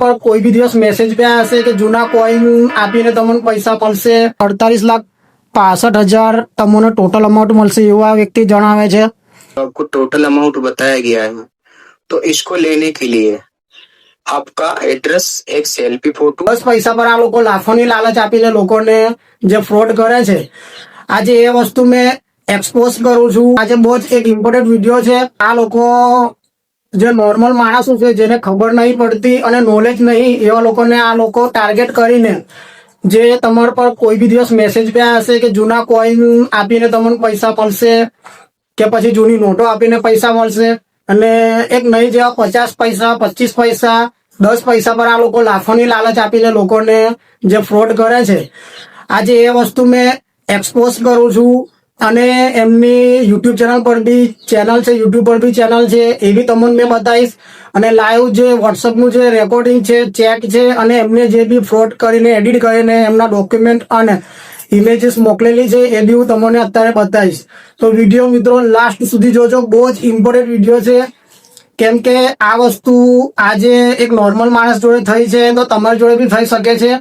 पर कोई भी दिवस मैसेज पे हशे कि जूना कॉइन आपीने तमने पैसा मळशे 48,65,000 तमने टोटल अमाउंट मळशे एवुं आ व्यक्ति जणावे छे। आपको टोटल अमाउंट बताया गया है। तो इसको लेने के लिए आपका एड्रेस, एक सेल्फी फोटो, 10 पैसा पर आ लोको लाखोनी लालच आपीने लोकोने जे फ्रॉड करे छे, आज ए वस्तु में एक्सपोज करूं छूं। आज बहुत एक इम्पोर्टન્ટ वीडियो छे। आ लोको जे नॉर्मल माणसो छे जेने खबर नहीं पड़ती अने नॉलेज नहीं एवा लोकोने आ लोको टार्गेट करीने जे तमार पर कोई भी दिवस मैसेज पे हशे कि जूना कॉइन आपीने तमने पैसा मळशे के पछी जूनी नोटो आपीने पैसा मळशे अने एक नहीं जेवा 50 पैसा 25 पैसा 10 पैसा पर आ लोको लाखोनी लालच आपीने लोकोने जे फ्रॉड करे छे, आज ए वस्तु में एक्सपोज करूं छूं અને એમની યુટ્યુબ ચેનલ પર બી ચેનલ છે, યુટ્યુબ પર બી ચેનલ છે, એ બી તમને મેં બતાવીશ અને લાઈવ જે વોટ્સઅપનું જે રેકોર્ડિંગ છે, ચેટ છે અને એમને જે બી ફ્રોડ કરીને એડિટ કરીને એમના ડોક્યુમેન્ટ અને ઇમેજીસ મોકલેલી છે એ બી હું તમને અત્યારે બતાવીશ। તો વિડીયો મિત્રો લાસ્ટ સુધી જોજો, બહુ જ ઇમ્પોર્ટન્ટ વિડીયો છે કેમ કે આ વસ્તુ આજે એક નોર્મલ માણસ જોડે થઈ છે તો તમારી જોડે બી થઈ શકે છે।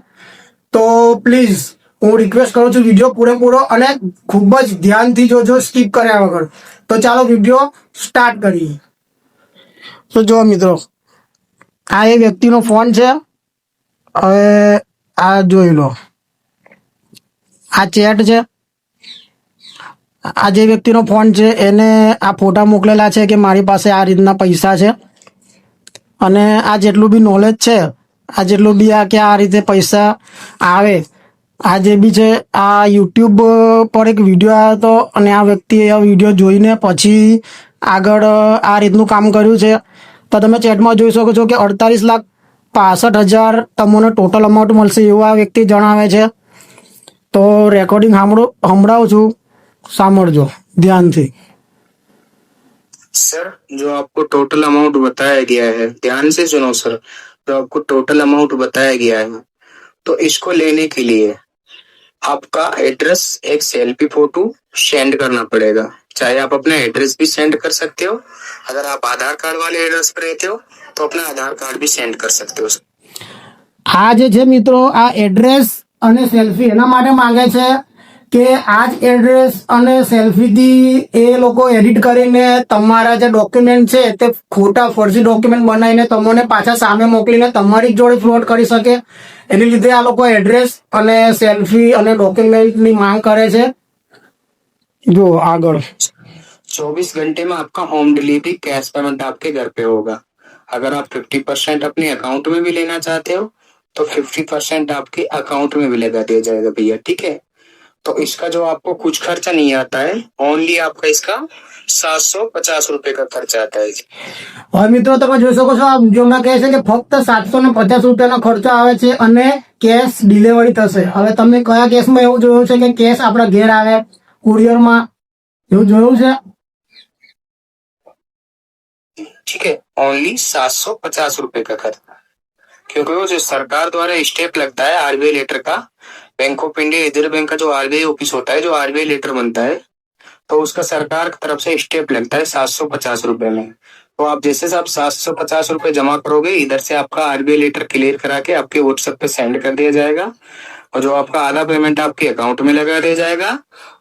તો પ્લીઝ હું રિક્વેસ્ટ કરું છું વિડીયો પૂરેપૂરો અને ખૂબ જ ધ્યાનથી જોજો, સ્કીપ કર્યા વગર। તો ચાલો વિડીયો સ્ટાર્ટ કરીએ। તો જો મિત્રો આ એ વ્યક્તિનો ફોન છે, હવે આ જોઈ લો, આ ચેટ છે, આ જે વ્યક્તિનો ફોન છે એને આ ફોટા મોકલેલા છે કે મારી પાસે આ રીતના પૈસા છે અને આ જેટલું બી નોલેજ છે, આ જેટલું બી આ કે આ રીતે પૈસા આવે, આ જે બી છે આ યુટ્યુબ પર એક વિડીયો આવ્યો હતો અને આ વ્યક્તિએ આ વિડીયો જોઈને પછી આગળ આ રીતનું કામ કર્યું છે। તો તમે ચેટમાં જોઈ શકો છો કે 48,65,000 તમને ટોટલ અમાઉન્ટ મળશે એવું આ વ્યક્તિ જણાવે છે। તો રેકોર્ડિંગ સંભળાવું છું, સાંભળજો ध्यान से। सर जो आपको टोटल अमाउंट बताया गया है, ध्यान से सुनो सर, जो आपको टोटल अमाउंट बताया गया है तो इसको लेने के लिए आपका एड्रेस, एक सेल्फी फोटो सेंड करना पड़ेगा। चाहे आप अपना एड्रेस भी सेंड कर सकते हो, अगर आप आधार कार्ड वाले एड्रेस पर रहते हो तो अपना आधार कार्ड भी सेंड कर सकते हो। આ જે છે મિત્રો આ એડ્રેસ અને સેલ્ફી એના માટે માંગે છે કે આ જ એડ્રેસ અને સેલ્ફીથી એ લોકો એડિટ કરીને તમારા જે ડોક્યુમેન્ટ છે તે ખોટા ફરજી ડોક્યુમેન્ટ બનાવીને તમને પાછા સામે મોકલીને તમારી જોડે ફ્રોડ કરી શકે, એની લીધે આ લોકો એડ્રેસ અને સેલ્ફી અને ડોક્યુમેન્ટની માંગ કરે છે। જો આગળ 24 घंटे में आपका होम डिलीवरी कैश पेमेंट आपके घर पे होगा। अगर आप 50% अपने अकाउंट में भी लेना चाहते हो तो 50% आपके अकाउंट में भी लगा दिया जाएगा भैया, ठीक है। तो इसका जो आपको कुछ खर्चा नहीं आता है, ओनली आपका इसका 750 रुपए का खर्चा आता है। હવે મિત્રો તમે જોઈ શકો છો આ વિડીયોમાં કહે છે કે ફક્ત 750 રૂપિયાનો ખર્ચો આવે છે અને કેશ ડિલિવરી થશે। હવે તમે કયા કેસમાં એવું જોયું છે કે કેશ આપણા ઘેર આવે કુરિયરમાં, એવું જોયું છે? ठीक है, ओनली 750 रुपए का खर्चा, क्योंकि वो जो सरकार द्वारा स्टेप लगता है आरबीआई लेटर का, bank of India reserve bank का जो आरबीआई ऑफिस होता है, जो आरबीआई लेटर बनता है तो उसका सरकार की तरफ से स्टेप लगता है 750 रुपए में। तो आप जैसे आप 750 रुपए जमा करोगे, इधर से आपका आरबीआई लेटर क्लियर करा के आपके व्हाट्सएप पे सेंड कर दिया जाएगा और जो आपका आधा पेमेंट आपके अकाउंट में लगा दिया जाएगा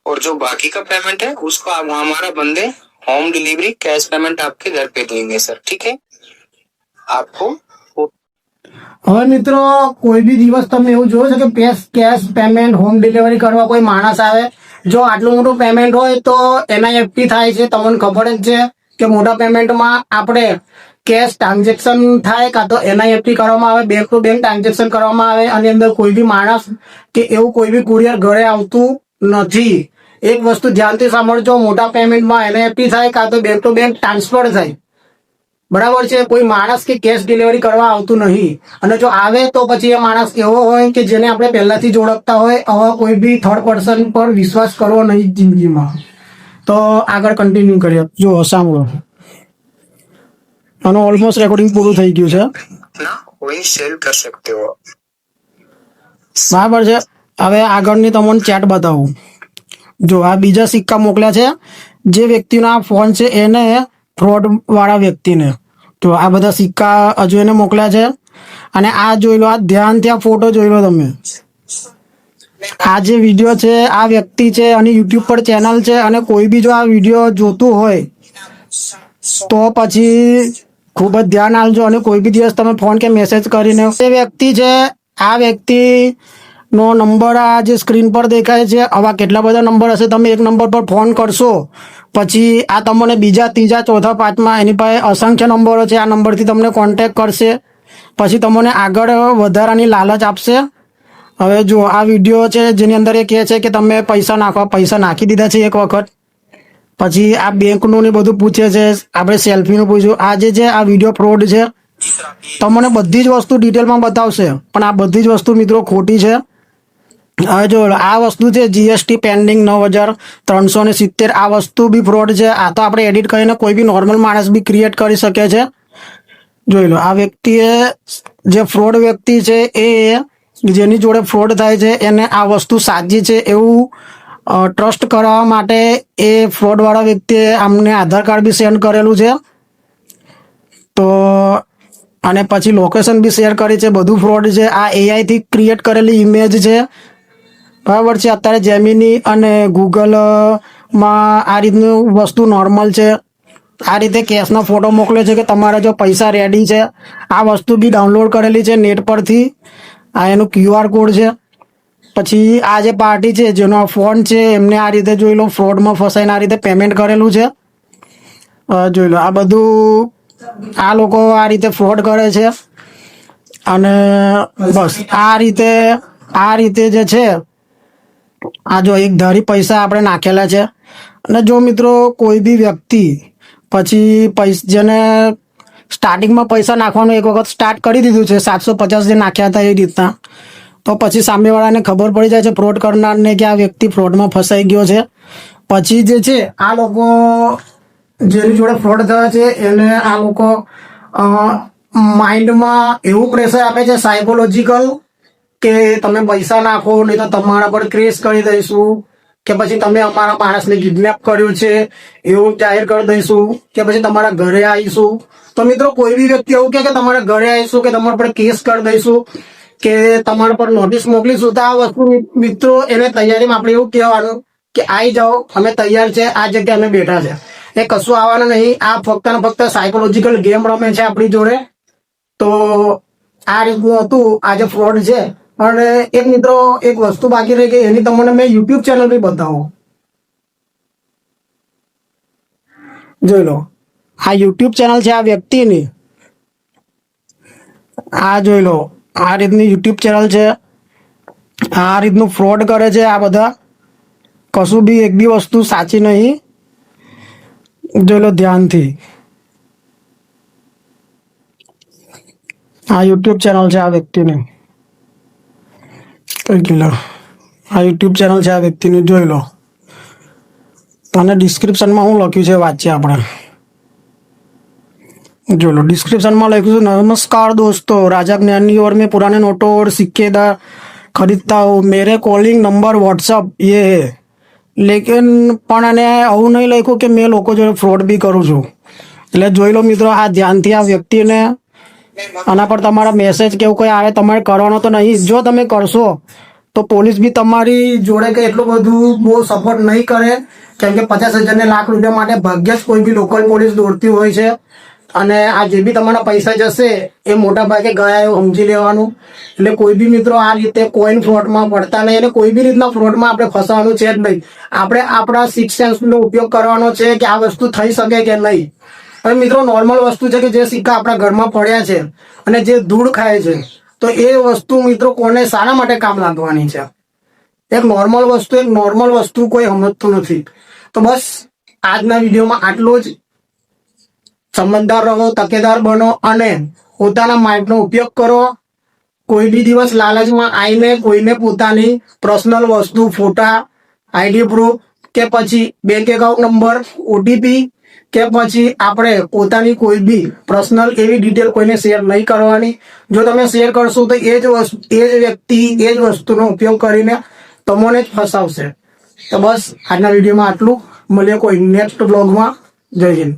और जो बाकी का पेमेंट है उसको हमारा बंदे होम डिलीवरी कैश पेमेंट आपके घर पे देंगे सर, ठीक है। आपको હવે મિત્રો કોઈ બી દિવસ તમે એવું જોયું છે કે કેશ પેમેન્ટ હોમ ડિલિવરી કરવા કોઈ માણસ આવે, જો આટલું મોટું પેમેન્ટ હોય તો NIFT થાય છે, તમને ખબર જ છે કે મોટા પેમેન્ટમાં આપણે કેશ ટ્રાન્ઝેક્શન થાય કાં તો NIFT કરવામાં આવે, બેંક ટુ બેંક ટ્રાન્ઝેક્શન કરવામાં આવે અને અંદર કોઈ બી માણસ કે એવું કોઈ બી કુરિયર ઘરે આવતું નથી। એક વસ્તુ ધ્યાનથી સાંભળજો, મોટા પેમેન્ટમાં NIFT થાય કાં તો બેંક ટુ બેંક ટ્રાન્સફર થાય, બરાબર છે। કોઈ માણસ કે કેશ ડિલિવરી કરવા આવતું નહીં અને જો આવે તો પછી એ માણસ એવો હોય કે જેને આપણે પહેલાથી જ ઓળખતા હોય, આવા કોઈ બી થર્ડ પર્સન પર વિશ્વાસ કરવો નહીં જિંદગીમાં। તો આગળ કન્ટિન્યુ કરીએ, જો સાંભળો, આનો ઓલમોસ્ટ રેકોર્ડિંગ પૂરું થઈ ગયું છે, वही सेल कर सकते हो, બરાબર છે। હવે આગળની તમને ચેટ બતાવું, જો આ બીજા સિક્કા મોકલ્યા છે, જે વ્યક્તિનો આ ફોન છે એને ફ્રોડ વાળા વ્યક્તિને, તો આ બધા સિક્કા હજુ એને મોકલ્યા છે અને આ જોઈ લો, આ ધ્યાનથી આ ફોટો જોઈ લો તમે. આ જે વિડીયો છે આ વ્યક્તિ છે અને યુટ્યુબ પર ચેનલ છે, અને કોઈ બી જો આ વિડીયો જોતું હોય તો પછી ખૂબ જ ધ્યાન આપજો. અને કોઈ બી દિવસ તમે ફોન કે મેસેજ કરીને એ વ્યક્તિ છે, આ વ્યક્તિ નો નંબર આ જે સ્ક્રીન પર દેખાય છે, આવા કેટલા બધા નંબર હશે. તમે એક નંબર પર ફોન કરશો પછી આ તમને બીજા ત્રીજા ચોથા પાંચમા એની પાસે અસંખ્ય નંબરો છે. આ નંબરથી તમને કોન્ટેક્ટ કરશે, પછી તમને આગળ વધારાની લાલચ આપશે. હવે જો આ વિડીયો છે જેની અંદર એ કહે છે કે તમે પૈસા નાખો, પૈસા નાખી દીધા છે એક વખત. પછી આ બેંકનું ને બધું પૂછે છે, આપણે સેલ્ફીનું પૂછ્યું. આ જે છે આ વિડીયો ફ્રોડ છે. તમને બધી જ વસ્તુ ડિટેલમાં બતાવશે, પણ આ બધી જ વસ્તુ મિત્રો ખોટી છે. હવે જો આ વસ્તુ છે જીએસટી પેન્ડિંગ 9,370, આ વસ્તુ બી ફ્રોડ છે. આ તો આપણે એડિટ કરીને કોઈ બી નોર્મલ માણસ બી ક્રિએટ કરી શકે છે. જોઈ લો, આ વ્યક્તિએ જે ફ્રોડ વ્યક્તિ છે એ જેની જોડે ફ્રોડ થાય છે એને આ વસ્તુ સાચી છે એવું ટ્રસ્ટ કરવા માટે એ ફ્રોડવાળા વ્યક્તિએ અમને આધાર કાર્ડ બી સેન્ડ કરેલું છે. તો અને પછી લોકેશન બી શેર કરી છે. બધું ફ્રોડ છે. આ એઆઈથી ક્રિએટ કરેલી ઇમેજ છે, બરાબર છે. અત્યારે જેમિની અને ગૂગલમાં આ રીતનું વસ્તુ નોર્મલ છે. આ રીતે કેશનો ફોટો મોકલે છે કે તમારા જો પૈસા રેડી છે. આ વસ્તુ બી ડાઉનલોડ કરેલી છે નેટ પરથી. આ એનું QR કોડ છે. પછી આ જે પાર્ટી છે જેનો ફોન છે એમને આ રીતે જોઈ લો ફ્રોડમાં ફસાઈને આ રીતે પેમેન્ટ કરેલું છે. જોઈ લો, આ બધું આ લોકો આ રીતે ફ્રોડ કરે છે. અને બસ આ રીતે જે છે આ જો એક ધારી પૈસા આપણે નાખેલા છે. અને જો મિત્રો કોઈ બી વ્યક્તિ પછી જેને સ્ટાર્ટિંગમાં પૈસા નાખવાનું એક વખત સ્ટાર્ટ કરી દીધું છે, 750 જે નાખ્યા હતા એ રીતના, તો પછી સામેવાળાને ખબર પડી જાય છે ફ્રોડ કરનારને કે આ વ્યક્તિ ફ્રોડમાં ફસાઈ ગયો છે. પછી જે છે આ લોકો જેની જોડે ફ્રોડ થયો છે એને આ લોકો માઇન્ડમાં એવું પ્રેશર આપે છે સાયકોલોજીકલ કે તમે પૈસા નાખો નહીં તો તમારા પર કેસ કરી દઈશું, કે પછી તમે અમારા માણસને કિડનેપ કર્યું છે એવું જાહેર કરી દઈશું, કે પછી તમારા ઘરે આવીશું. તો મિત્રો કોઈ બી વ્યક્તિ એવું કે તમારા ઘરે આવીશું, કે તમારા પર કેસ કરી દઈશું, કે તમારા પર નોટિસ મોકલીશું, તો આ વસ્તુ મિત્રો એને તૈયારીમાં આપણે એવું કહેવાનું કે આવી જાઓ, અમે તૈયાર છે, આ જગ્યાએ અમે બેઠા છે. એ કશું આવવાનું નહીં. આ ફક્ત ને ફક્ત સાયકોલોજીકલ ગેમ રમે છે આપણી જોડે. તો આ રીતનું હતું આ જે ફ્રોડ છે. અને એક મિત્રો એક વસ્તુ બાકી રહી ગઈ, એની તમને મેં યુટ્યુબ ચેનલ બી બતાવું. જોઈ લો, આ યુટ્યુબ ચેનલ છે આ વ્યક્તિની. આ જોઈ લો, આ રીતની યુટ્યુબ ચેનલ છે. આ રીતનું ફ્રોડ કરે છે આ બધા. કશું બી એક બી વસ્તુ સાચી નહીં. જોઈ લો ધ્યાનથી. આ યુટ્યુબ ચેનલ છે આ વ્યક્તિની. આ યુટ્યુબ ચેનલ છે આ વ્યક્તિની, જોઈ લો. અને ડિસ્ક્રિપ્શનમાં હું લખ્યું છે વાંચીએ આપણે. जो लो डिस्क्रिप्शन में लिखूँ नमस्कार दोस्तों, राजा ज्ञानी और मैं पुराने नोटों और सिक्के खरीदता हूँ। मेरे कॉलिंग नंबर व्हाट्सअप ये है, लेकिन पण એને આવું નહીં લખ્યું કે મેં લોકો જોડે ફ્રોડ બી કરું છું. એટલે જોઈ લો મિત્રો, આ ધ્યાનથી આ વ્યક્તિને આના પર તમારા મેસેજ કે એવું કોઈ આવે તમારે કરવાનો તો નહીં. જો તમે કરશો તો પોલીસ બી તમારી જોડે કે એટલું બધું બહુ સપોર્ટ નહીં કરે, કેમ કે 50,000 ને લાખ રૂપિયા માટે ભાગ્યે જ કોઈ બી લોકલ પોલીસ દોડતી હોય છે. અને આ જે બી તમારા પૈસા જશે એ મોટા ભાગે ગયા એવું સમજી લેવાનું. એટલે કોઈ બી મિત્રો આ રીતે કોઈન ફ્રોડમાં પડતા નહીં, અને કોઈ બી રીતના ફ્રોડમાં આપણે ફસાવાનું છે જ નહીં. આપણે આપણા સિક્સ સેન્સનો ઉપયોગ કરવાનો છે કે આ વસ્તુ થઈ શકે કે નહીં. હવે મિત્રો નોર્મલ વસ્તુ છે કે જે સિક્કા આપણા ઘરમાં પડ્યા છે અને જે ધૂળ ખાય છે, તો એ વસ્તુ મિત્રો કોને શાના માટે કામ લાગવાની છે? એક નોર્મલ વસ્તુ કોઈ સમજતું નથી. તો બસ આજના વિડીયોમાં આટલું જ. સમજદાર રહો, તકેદાર બનો અને પોતાના માઇન્ડનો ઉપયોગ કરો. કોઈ બી દિવસ લાલચમાં આવીને કોઈને પોતાની પર્સનલ વસ્તુ, ફોટા, આઈડી પ્રૂફ કે પછી બેંક એકાઉન્ટ નંબર, ઓટીપી કે પછી આપણે પોતાની કોઈ બી પર્સનલ એવી ડિટેલ કોઈને શેર નહીં કરવાની. જો તમે શેર કરશો તો એ જ વ્યક્તિ એ જ વસ્તુનો ઉપયોગ કરીને તમને જ ફસાવશે. તો બસ આજના વિડીયોમાં આટલું. મળીએ કોઈ નેક્સ્ટ બ્લોગમાં. જય હિન્દ.